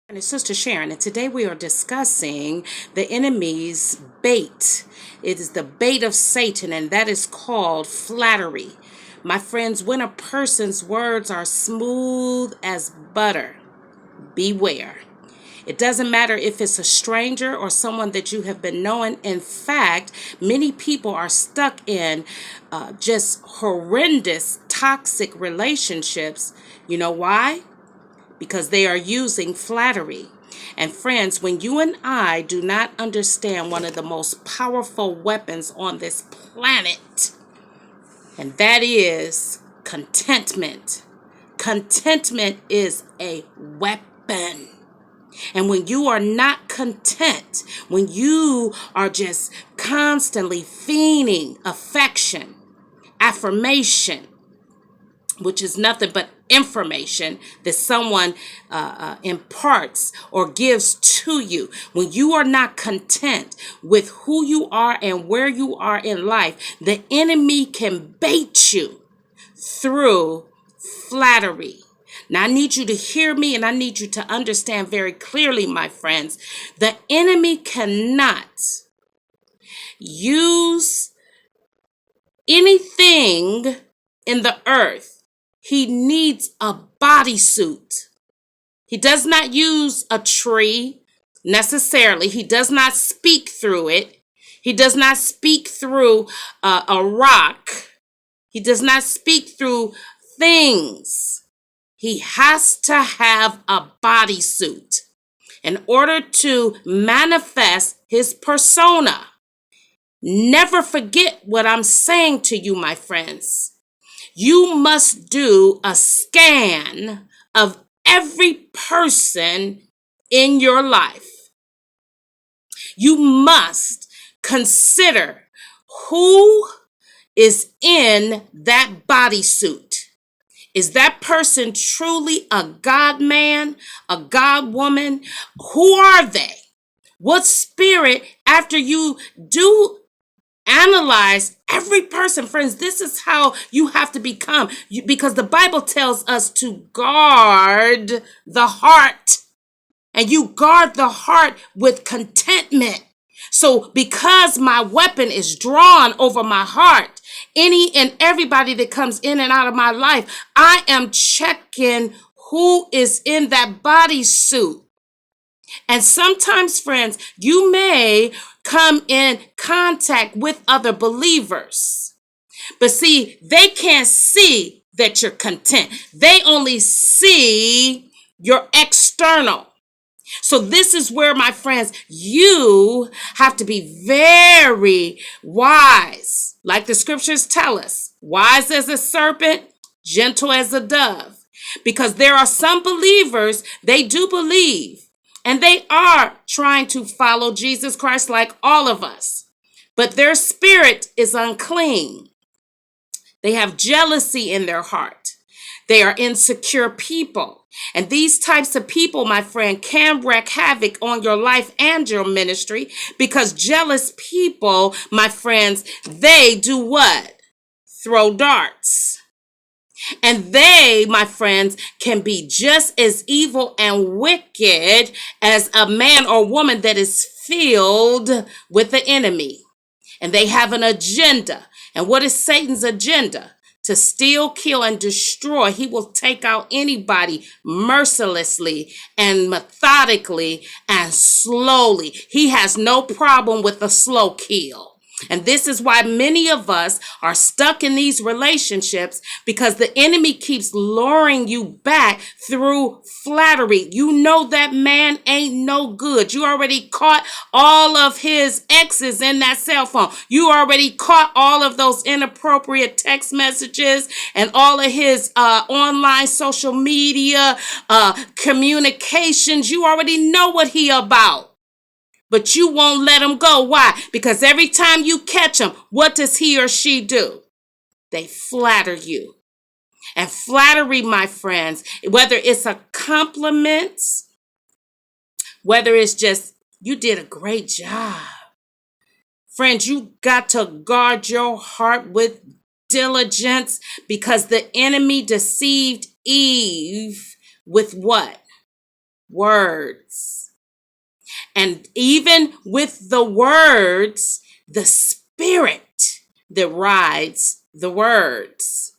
And it's Sister Sharon, and today we are discussing the enemy's bait. It is the bait of Satan, and that is called flattery. My friends, when a person's words are smooth as butter, beware. It doesn't matter if it's a stranger or someone that you have been knowing. In fact, many people are stuck in just horrendous, toxic relationships. You know why? Because they are using flattery. And friends, when you and I do not understand one of the most powerful weapons on this planet, and that is contentment. Contentment is a weapon. And when you are not content, when you are just constantly feigning affection, affirmation, which is nothing but information that someone imparts or gives to you. When you are not content with who you are and where you are in life, the enemy can bait you through flattery. Now, I need you to hear me and I need you to understand very clearly, my friends. The enemy cannot use anything in the earth. He needs a bodysuit. He does not use a tree necessarily. He does not speak through it. He does not speak through a rock. He does not speak through things. He has to have a bodysuit in order to manifest his persona. Never forget what I'm saying to you, my friends. You must do a scan of every person in your life. You must consider who is in that bodysuit. Is that person truly a God man, a God woman? Who are they? What spirit, after you do analyze every person, friends, this is how you have to become, because the Bible tells us to guard the heart, and you guard the heart with contentment. So because my weapon is drawn over my heart, any and everybody that comes in and out of my life, I am checking who is in that bodysuit. And sometimes, friends, you may come in contact with other believers. But see, they can't see that you're content. They only see your external. So this is where, my friends, you have to be very wise. Like the scriptures tell us, wise as a serpent, gentle as a dove. Because there are some believers, they do believe, and they are trying to follow Jesus Christ like all of us. But their spirit is unclean. They have jealousy in their heart. They are insecure people. And these types of people, my friend, can wreak havoc on your life and your ministry, because jealous people, my friends, they do what? Throw darts. And they, my friends, can be just as evil and wicked as a man or woman that is filled with the enemy. And they have an agenda. And what is Satan's agenda? To steal, kill, and destroy. He will take out anybody mercilessly and methodically and slowly. He has no problem with a slow kill. And this is why many of us are stuck in these relationships, because the enemy keeps luring you back through flattery. You know that man ain't no good. You already caught all of his exes in that cell phone. You already caught all of those inappropriate text messages and all of his online social media communications. You already know what he about. But you won't let him go. Why? Because every time you catch him, what does he or she do? They flatter you. And flattery, my friends, whether it's a compliment, whether it's just, you did a great job. Friends, you got to guard your heart with diligence, because the enemy deceived Eve with what? words. And even with the words, the spirit that rides the words.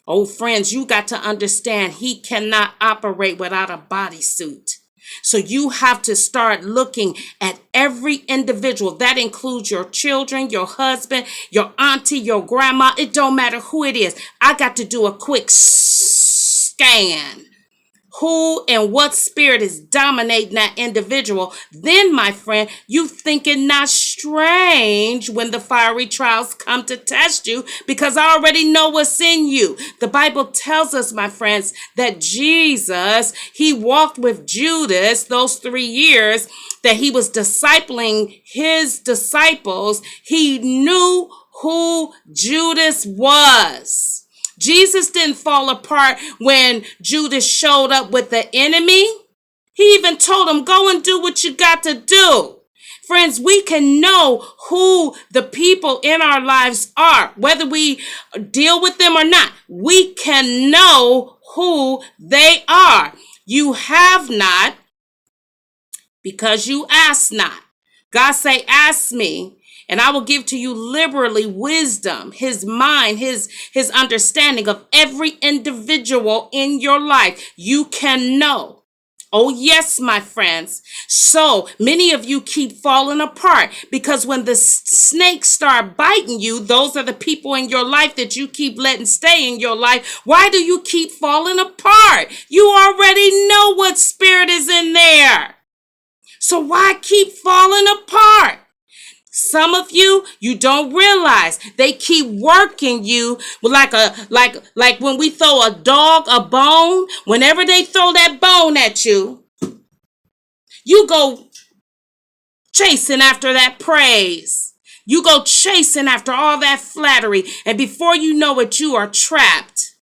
Oh, friends, you got to understand he cannot operate without a bodysuit. So you have to start looking at every individual. That includes your children, your husband, your auntie, your grandma. It don't matter who it is. I got to do a quick scan. Who and what spirit is dominating that individual. Then, my friend, you think it not strange when the fiery trials come to test you, because I already know what's in you. The Bible tells us, my friends, that Jesus, he walked with Judas those 3 years that he was discipling his disciples. He knew who Judas was. Jesus didn't fall apart when Judas showed up with the enemy. He even told him, go and do what you got to do. Friends, we can know who the people in our lives are, whether we deal with them or not. We can know who they are. You have not because you ask not. God say, ask me, and I will give to you liberally wisdom, his mind, his understanding of every individual in your life. You can know. Oh, yes, my friends. So many of you keep falling apart because when the snakes start biting you, those are the people in your life that you keep letting stay in your life. Why do you keep falling apart? You already know what spirit is in there. So why keep falling apart? Some of you, you don't realize they keep working you like when we throw a dog a bone. Whenever they throw that bone at you, you go chasing after that praise. You go chasing after all that flattery. And before you know it, you are trapped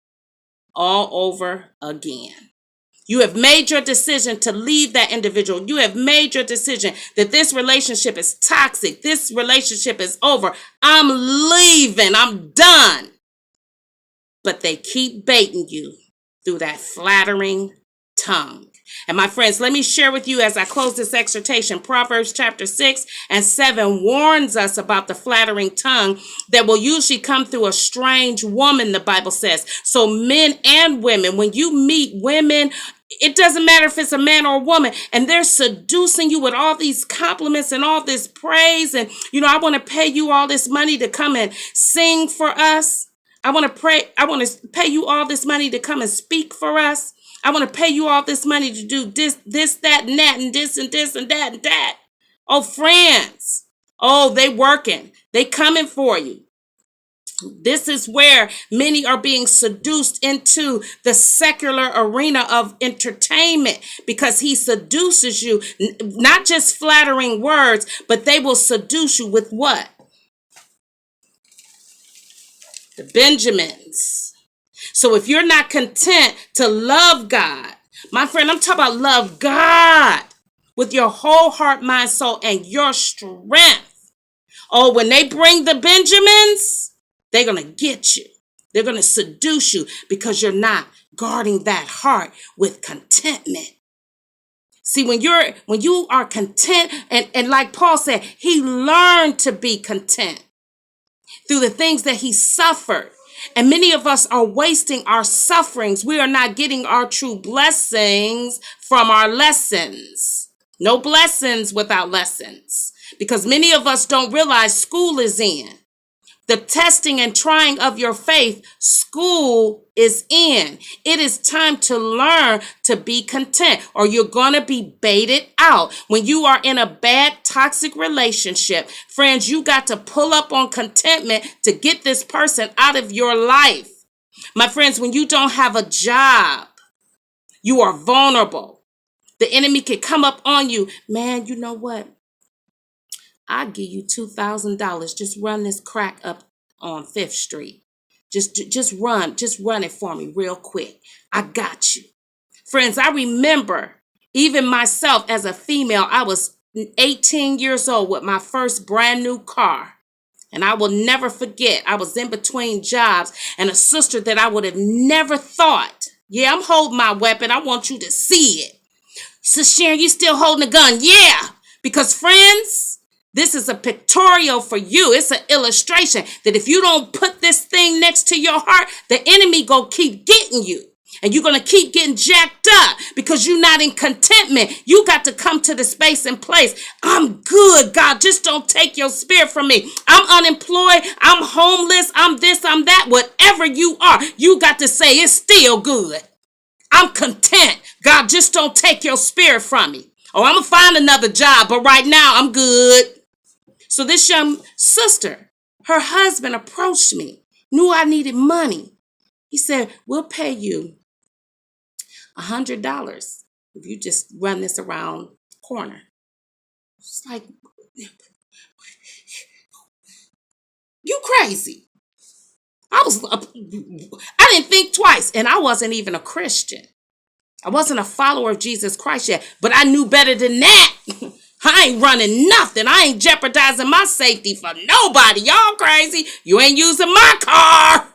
all over again. You have made your decision to leave that individual. You have made your decision that this relationship is toxic. This relationship is over. I'm leaving. I'm done. But they keep baiting you through that flattering tongue. And my friends, let me share with you as I close this exhortation, Proverbs chapter 6 and 7 warns us about the flattering tongue that will usually come through a strange woman, the Bible says. So men and women, when you meet women, it doesn't matter if it's a man or a woman, and they're seducing you with all these compliments and all this praise. And, I want to pay you all this money to come and sing for us. I want to pay you all this money to come and speak for us. I want to pay you all this money to do this, that, and that, and this, and this, and that, and that. Oh, friends. Oh, they working. They coming for you. This is where many are being seduced into the secular arena of entertainment because he seduces you, not just flattering words, but they will seduce you with what? The Benjamins. So if you're not content to love God, my friend, I'm talking about love God with your whole heart, mind, soul, and your strength. Oh, when they bring the Benjamins, they're going to get you. They're going to seduce you because you're not guarding that heart with contentment. See, when you are content, and like Paul said, he learned to be content through the things that he suffered. And many of us are wasting our sufferings. We are not getting our true blessings from our lessons. No blessings without lessons. Because many of us don't realize school is in. The testing and trying of your faith, school is in. It is time to learn to be content, or you're going to be baited out. When you are in a bad, toxic relationship, friends, you got to pull up on contentment to get this person out of your life. My friends, when you don't have a job, you are vulnerable. The enemy can come up on you. Man, you know what? I'll give you $2,000. Just run this crack up on 5th Street. Just run it for me real quick. I got you. Friends, I remember even myself as a female, I was 18 years old with my first brand new car. And I will never forget, I was in between jobs, and a sister that I would have never thought, yeah, I'm holding my weapon. I want you to see it. Sister Sharon, you still holding a gun? Yeah, because friends, this is a pictorial for you. It's an illustration that if you don't put this thing next to your heart, the enemy gonna keep getting you. And you're going to keep getting jacked up because you're not in contentment. You got to come to the space and place. I'm good, God. Just don't take your spirit from me. I'm unemployed. I'm homeless. I'm this, I'm that. Whatever you are, you got to say it's still good. I'm content. God, just don't take your spirit from me. Oh, I'm going to find another job, but right now I'm good. So this young sister, her husband approached me, knew I needed money. He said, we'll pay you $100 if you just run this around the corner. It's like, you crazy. I didn't think twice, and I wasn't even a Christian. I wasn't a follower of Jesus Christ yet, but I knew better than that. I ain't running nothing. I ain't jeopardizing my safety for nobody. Y'all crazy. You ain't using my car.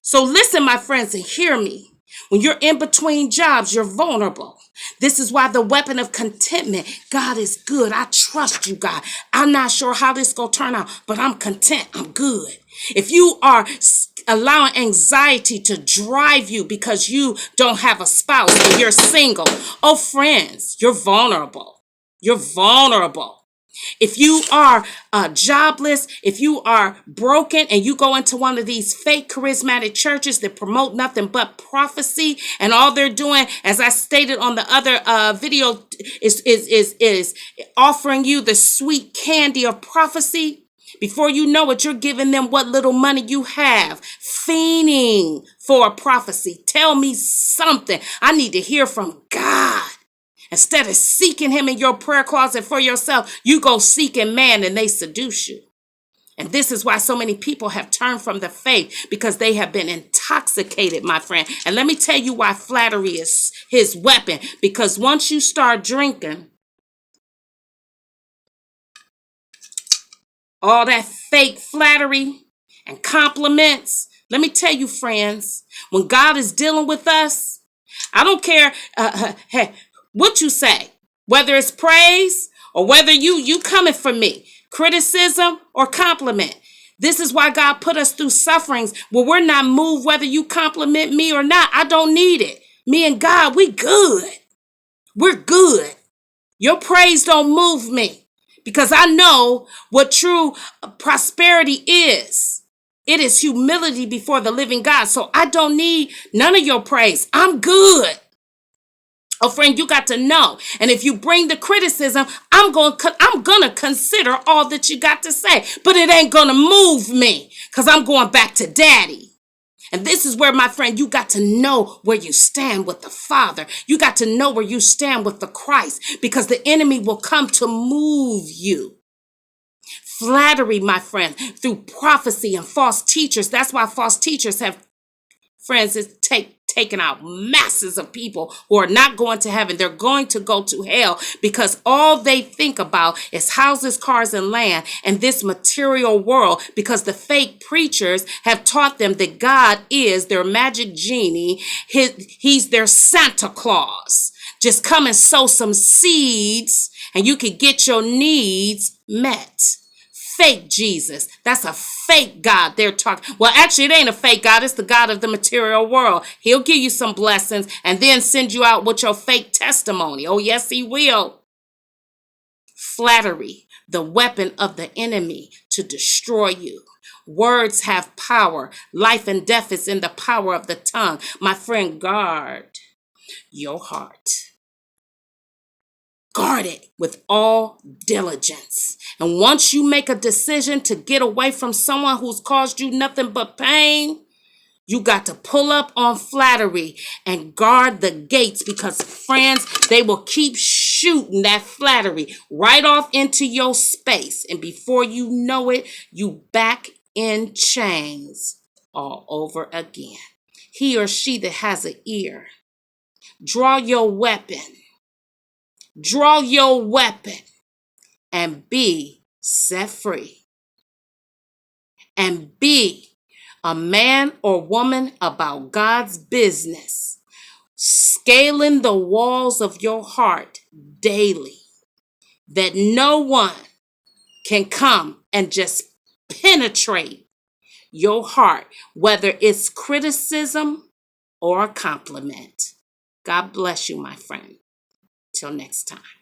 So listen, my friends, and hear me. When you're in between jobs, you're vulnerable. This is why the weapon of contentment, God is good. I trust you, God. I'm not sure how this going to turn out, but I'm content. I'm good. If you are allowing anxiety to drive you because you don't have a spouse and you're single, oh, friends, you're vulnerable. You're vulnerable. If you are jobless, if you are broken and you go into one of these fake charismatic churches that promote nothing but prophecy, and all they're doing, as I stated on the other video, is offering you the sweet candy of prophecy. Before you know it, you're giving them what little money you have, fiending for a prophecy. Tell me something. I need to hear from God. Instead of seeking him in your prayer closet for yourself, you go seeking man and they seduce you. And this is why so many people have turned from the faith, because they have been intoxicated, my friend. And let me tell you why flattery is his weapon. Because once you start drinking all that fake flattery and compliments, let me tell you, friends, when God is dealing with us, I don't care what you say, whether it's praise or whether you coming for me, criticism or compliment. This is why God put us through sufferings where we're not moved whether you compliment me or not. I don't need it. Me and God, we good. We're good. Your praise don't move me because I know what true prosperity is. It is humility before the living God. So I don't need none of your praise. I'm good. Oh, friend, you got to know. And if you bring the criticism, I'm going to consider all that you got to say. But it ain't going to move me because I'm going back to daddy. And this is where, my friend, you got to know where you stand with the Father. You got to know where you stand with the Christ, because the enemy will come to move you. Flattery, my friend, through prophecy and false teachers. That's why false teachers have, friends, it's taken out masses of people who are not going to heaven. They're going to go to hell because all they think about is houses, cars, and land and this material world, because the fake preachers have taught them that God is their magic genie. He's their Santa Claus. Just come and sow some seeds and you can get your needs met. Fake Jesus. That's a fake God they're talking. Well, actually, it ain't a fake God. It's the God of the material world. He'll give you some blessings and then send you out with your fake testimony. Oh, yes, he will. Flattery, the weapon of the enemy to destroy you. Words have power. Life and death is in the power of the tongue. My friend, guard your heart. Guard it with all diligence. And once you make a decision to get away from someone who's caused you nothing but pain, you got to pull up on flattery and guard the gates, because, friends, they will keep shooting that flattery right off into your space. And before you know it, you back in chains all over again. He or she that has an ear, draw your weapon. Draw your weapon and be set free. And be a man or woman about God's business. scaling the walls of your heart daily, that no one can come and just penetrate your heart, whether it's criticism or a compliment. God bless you, my friend. Till next time.